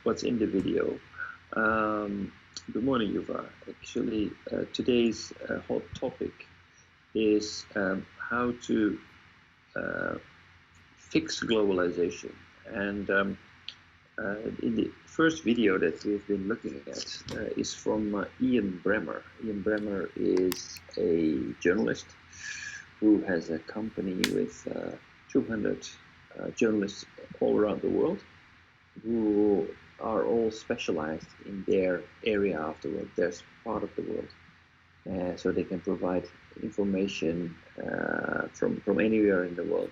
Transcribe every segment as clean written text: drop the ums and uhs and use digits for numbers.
what's in the video. Good morning, Yuva. Actually, today's hot topic is how to fix globalization. And in the first video that we've been looking at is from Ian Bremmer. Ian Bremmer is a journalist who has a company with 200 journalists all around the world who are all specialized in their area of the world, their part of the world. So they can provide information from anywhere in the world.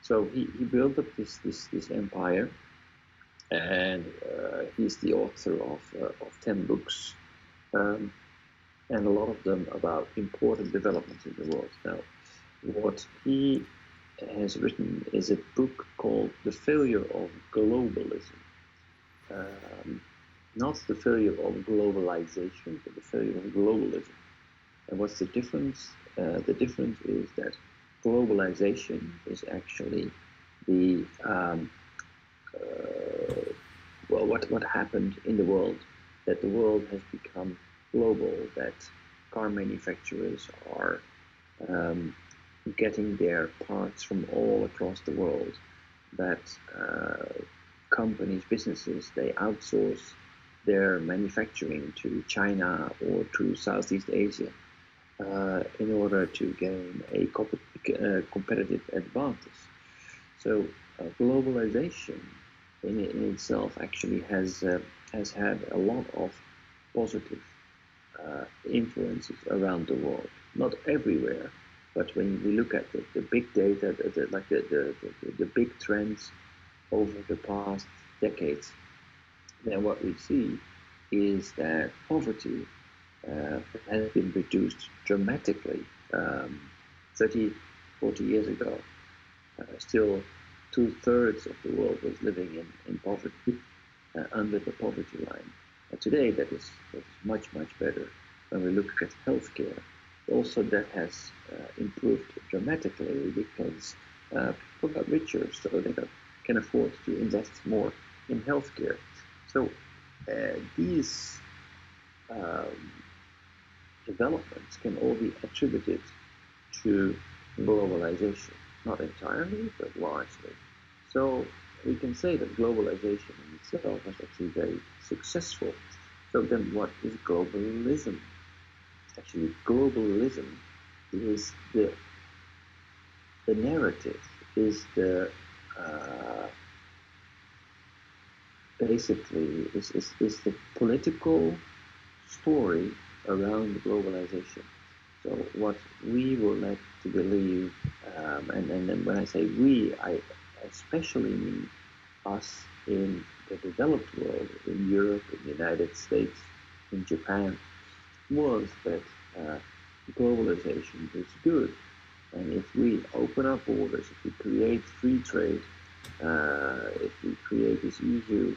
So he built up this empire, and he's the author of 10 books, and a lot of them about important developments in the world. Now, what he has written is a book called The Failure of Globalism. Not the failure of globalization, but the failure of globalism. And what's the difference? The difference is that globalization is actually the what happened in the world, that the world has become global, that car manufacturers are getting their parts from all across the world, that companies, businesses, they outsource their manufacturing to China or to Southeast Asia in order to gain a competitive advantage. So globalization in itself actually has had a lot of positive influences around the world. Not everywhere, but when we look at the big data, the big trends over the past decades, then what we see is that poverty has been reduced dramatically. 30, 40 years ago, still 2/3 of the world was living in poverty, under the poverty line. Today, that is much, much better. When we look at healthcare, also that has improved dramatically because people got richer, so they can afford to invest more in healthcare. So these developments can all be attributed to globalization, not entirely, but largely. So we can say that globalization in itself was actually very successful. So then what is globalism? Actually, globalism is the narrative, is the basically is the political story around globalization. So what we were led to believe, and then when I say we, I especially mean us in the developed world, in Europe, in the United States, in Japan, was that globalization is good. And if we open up borders, if we create free trade, if we create this EU,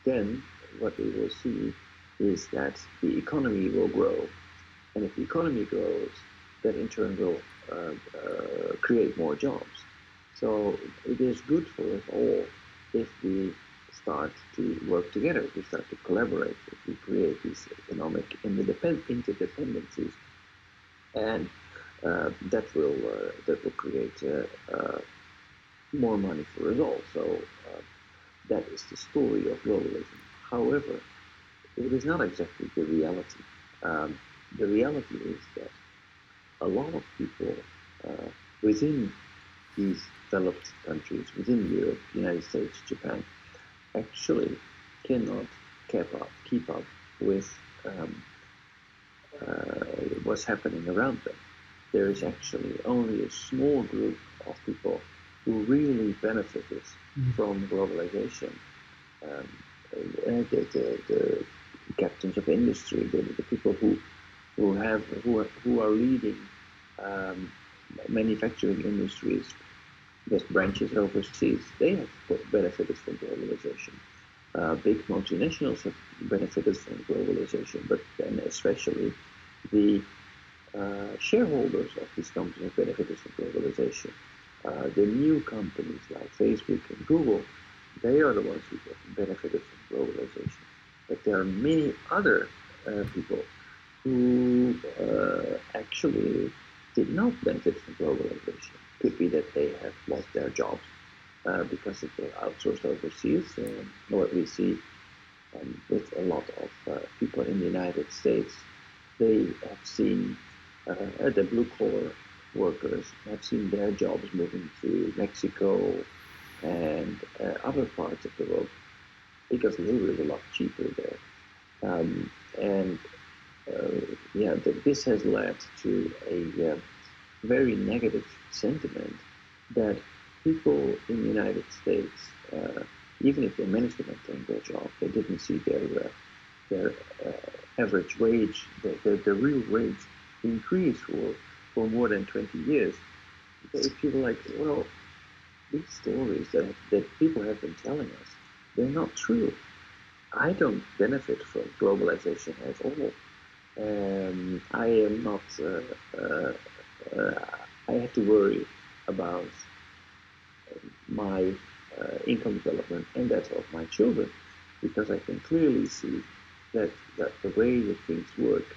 then what we will see is that the economy will grow. And if the economy grows, that in turn will create more jobs. So it is good for us all if we start to work together, if we start to collaborate, if we create these economic interdependencies, and that will create more money for us all. So that is the story of globalism. However, it is not exactly the reality. The reality is that a lot of people within these developed countries, within Europe, United States, Japan, actually cannot keep up with what's happening around them. There is actually only a small group of people who really benefited from globalization. The captains of industry, the people who are leading manufacturing industries, just branches overseas, they have benefited from globalization. Big multinationals have benefited from globalization, but then especially the shareholders of these companies have benefited from globalization. The new companies like Facebook and Google They are the ones who benefited from globalization. But there are many other people who actually did not benefit from globalization. Could be that they have lost their jobs because of the outsourced overseas. What we see with a lot of people in the United States, they have seen the blue collar workers have seen their jobs moving to Mexico and other parts of the world because labor is a lot cheaper there. And yeah, this has led to a very negative sentiment that people in the United States, even if they managed to maintain their job, they didn't see their average wage, the real wage increase for more than 20 years. They feel like, well, these stories that people have been telling us, they're not true. I don't benefit from globalization at all. I am not. I have to worry about my income development and that of my children, because I can clearly see that the way that things work,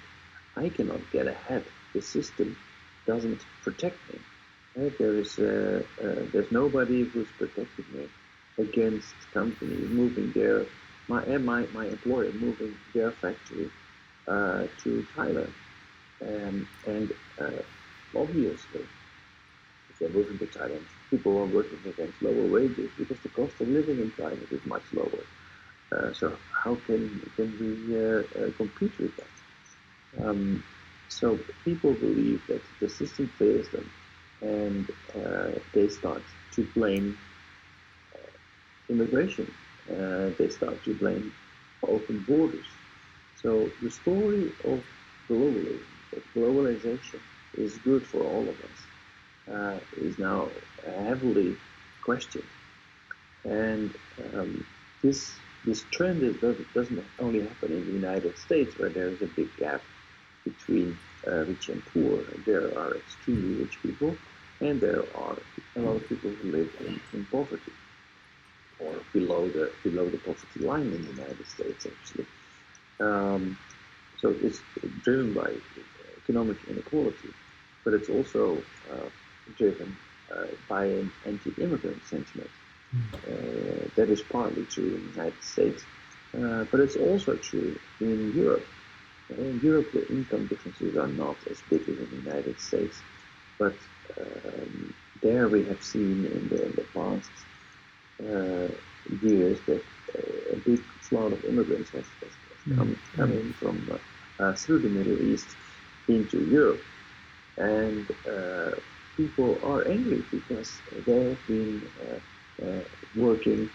I cannot get ahead. The system doesn't protect me. There's nobody who's protecting me against companies moving my employer moving their factory to Thailand, and obviously, if they're moving to Thailand, people are working against lower wages because the cost of living in Thailand is much lower. So how can we compete with that? So people believe that the system fails them, and they start to blame immigration. They start to blame open borders. So the story of globalization is good for all of us, is now heavily questioned. And this trend doesn't only happen in the United States, where there is a big gap between rich and poor. There are extremely rich people, and there are a lot of people who live in poverty or below the poverty line in the United States, actually. So it's driven by economic inequality, but it's also driven by an anti-immigrant sentiment. That is partly true in the United States, but it's also true in Europe. In Europe, the income differences are not as big as in the United States, but there we have seen in the past years that a big flood of immigrants has come in from through the Middle East into Europe, and people are angry because they have been working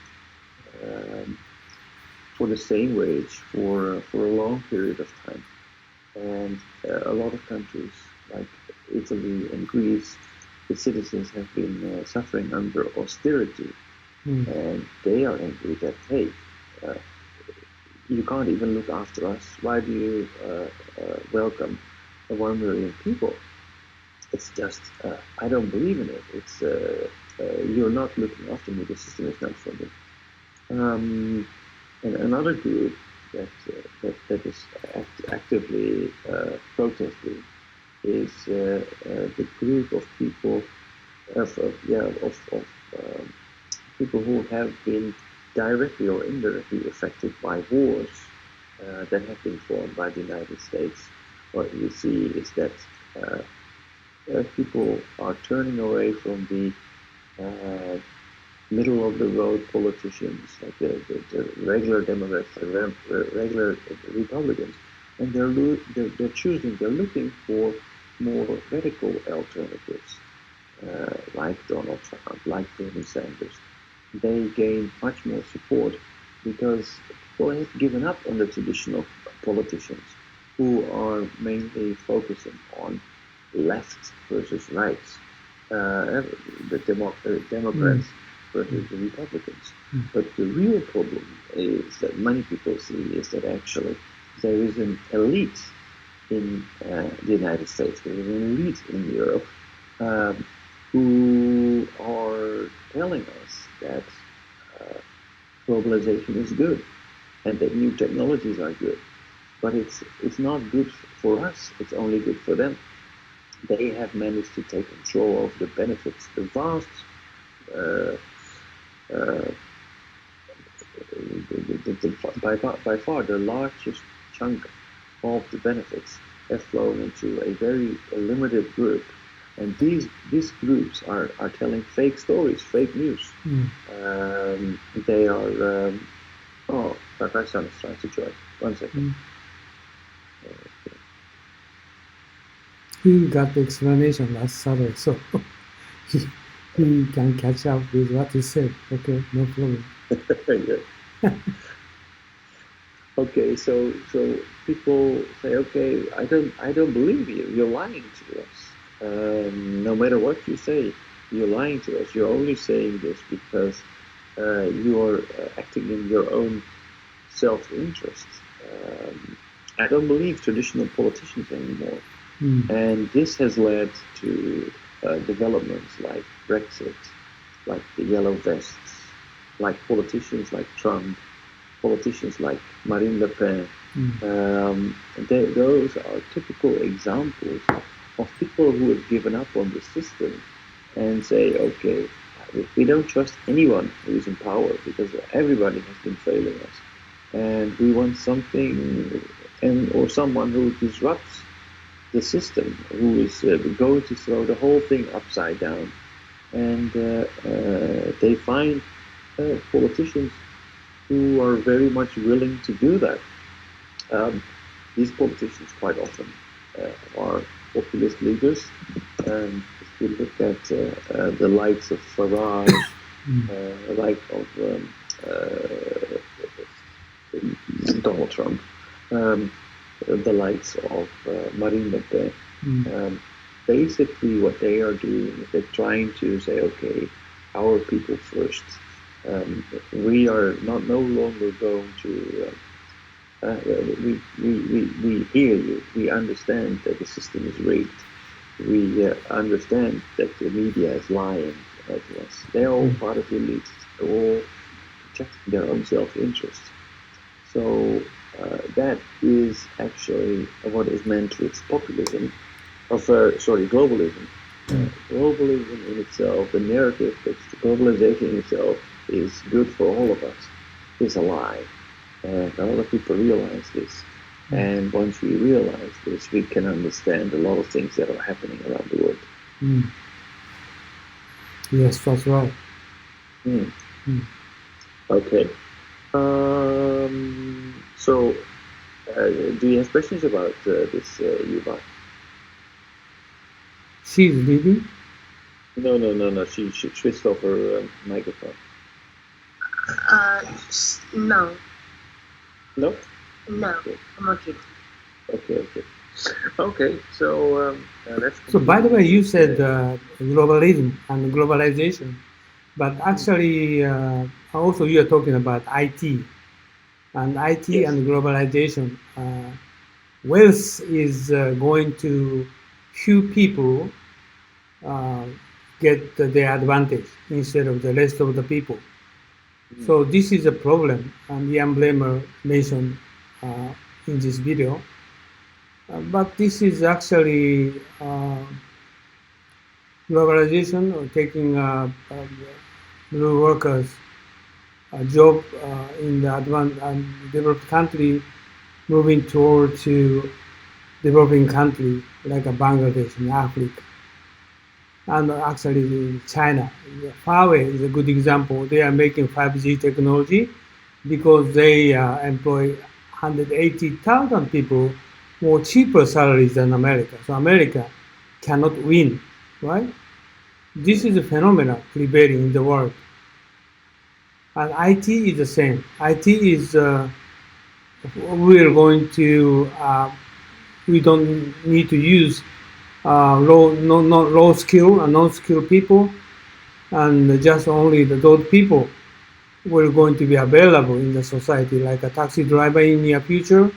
for the same wage for a long period of time, and a lot of countries like Italy and Greece, the citizens have been suffering under austerity, and they are angry that, hey, you can't even look after us. Why do you welcome 1 million people? It's just, I don't believe in it. It's you're not looking after me. The system is not for me. And another group that is actively protesting is the group of people of people who have been directly or indirectly affected by wars that have been fought by the United States. What we see is that people are turning away from the middle of the road politicians, like the regular Democrats, the regular Republicans, and they're looking for more radical alternatives, like Donald Trump, like Bernie Sanders. They gain much more support because people have given up on the traditional politicians who are mainly focusing on left versus right, the Democrats versus the Republicans. But the real problem is that many people see is that actually there is an elite in the United States, there is an elite in Europe who are telling us that globalization is good and that new technologies are good, but it's not good for us. It's only good for them. They have managed to take control of the benefits, the vast, uh, uh, by far the largest chunk of the benefits have flown into a very limited group. And these groups are telling fake stories, fake news. They are. Oh, Kakashi-san is trying to join. 1 second. He got the explanation last Saturday, so he, he can catch up with what you said. Okay, no problem. Yeah. Okay, so people say, okay, I don't believe you. You're lying to us. No matter what you say, you're lying to us. You're only saying this because you're acting in your own self-interest. I don't believe traditional politicians anymore. And this has led to developments like Brexit, like the Yellow Vests, like politicians like Trump, politicians like Marine Le Pen. Those are typical examples of people who have given up on the system and say, okay, we don't trust anyone who is in power because everybody has been failing us. And we want something or someone who disrupts the system, who is going to throw the whole thing upside down. And they find politicians who are very much willing to do that. These politicians quite often are populist leaders. If you look at the likes of Farage, like of Donald Trump, the likes of Marine Le Pen, basically what they are doing is they're trying to say, okay, our people first. We are no longer going to. We hear you. We understand that the system is rigged. We understand that the media is lying to us. They're all part of elites. They're all protecting their own self-interest. So that is actually what is meant with populism. Globalism. Globalism in itself, the narrative that globalization in itself is good for all of us, is a lie. And a lot of people realize this. And once we realize this, we can understand a lot of things that are happening around the world. Yes, that's right. Okay. So, do you have questions about this, Yuval? She's leaving? No. She switched off her microphone. No. No? No, Okay. I'm okay. Okay, so let's. So, by the way, you said globalism and globalization, but actually, also you are talking about IT, and IT Yes. and globalization. Wealth is going to few people get the advantage instead of the rest of the people. So this is a problem, and Ian Blamer mentioned in this video. But this is actually globalization or taking blue workers a job in the advanced and developed country, moving toward to developing country like Bangladesh in Africa. And actually China. Huawei is a good example. They are making 5G technology because they employ 180,000 people more cheaper salaries than America. So America cannot win, right? This is a phenomenon prevailing in the world. And IT is the same. IT is, we're going to, we don't need to use low skill and non-skilled people, and just only those people were going to be available in the society, like a taxi driver in the near future.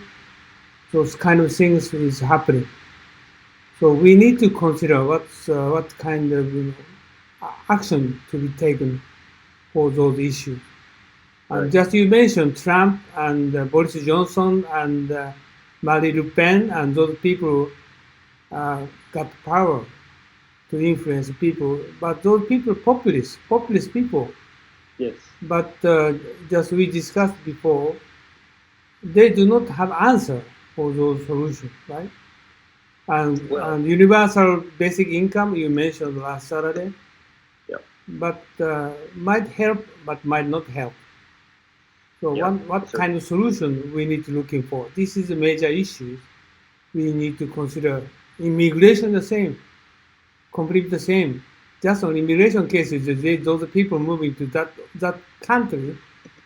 Those kind of things is happening. So we need to consider what kind of action to be taken for those issues. And just you mentioned Trump and Boris Johnson and Marine Le Pen and those people got power to influence people, but those people populist people. Yes. But just we discussed before, they do not have answer for those solutions, right? And universal basic income you mentioned last Saturday, Yeah. but might help, but might not help. So what kind of solution we need to looking for? This is a major issue. We need to consider immigration the same, completely the same. Just on immigration cases, those people moving to that country,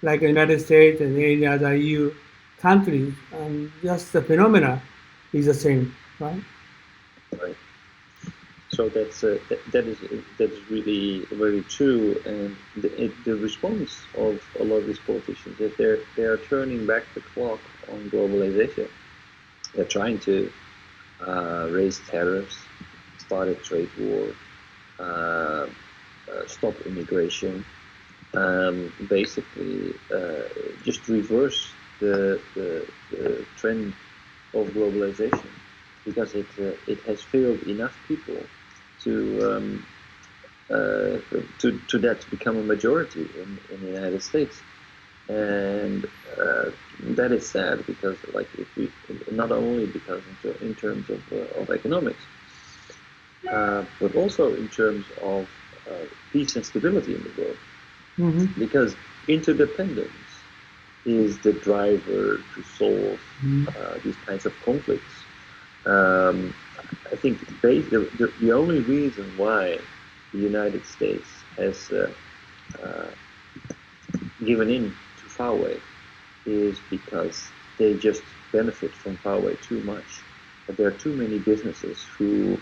like the United States and any other EU countries, and just the phenomena is the same, right? Right. So that is really very true, and the response of a lot of these politicians is they are turning back the clock on globalization. They're trying to raise tariffs, start a trade war, stop immigration, basically just reverse the trend of globalization, because it has failed enough people to that to become a majority in the United States. And that is sad, because like if we not only because in terms of economics, but also in terms of peace and stability in the world, because interdependence is the driver to solve these kinds of conflicts. I think the only reason why the United States has given in to Huawei is because they just benefit from Huawei too much. But there are too many businesses who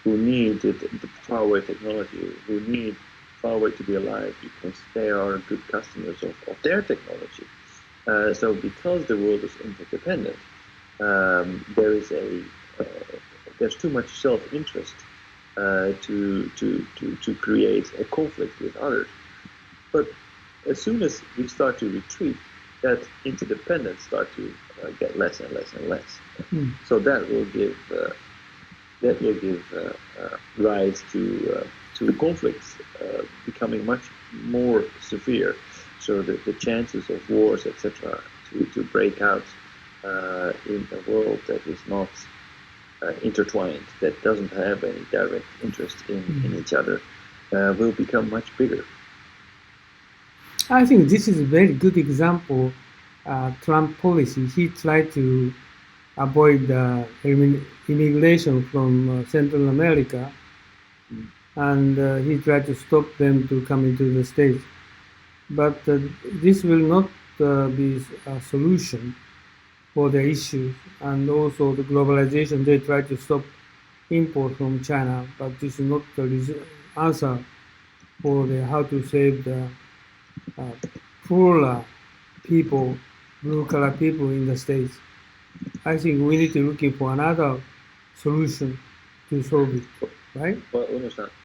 need the Huawei technology, who need Huawei to be alive, because they are good customers of their technology. So because the world is interdependent, there's too much self-interest to create a conflict with others. But as soon as we start to retreat, that interdependence starts to get less and less and less. So that will give rise to conflicts becoming much more severe. So the chances of wars, etc., to break out in a world that is not intertwined, that doesn't have any direct interest in each other, will become much bigger. I think this is a very good example. Trump policy. He tried to avoid immigration from Central America, and he tried to stop them to come into the States. But this will not be a solution for the issue. And also the globalization, they try to stop import from China, but this is not the answer for how to save the poor people, blue-collar people in the States. I think we need to looking for another solution to solve it, right? Well, Uno-san,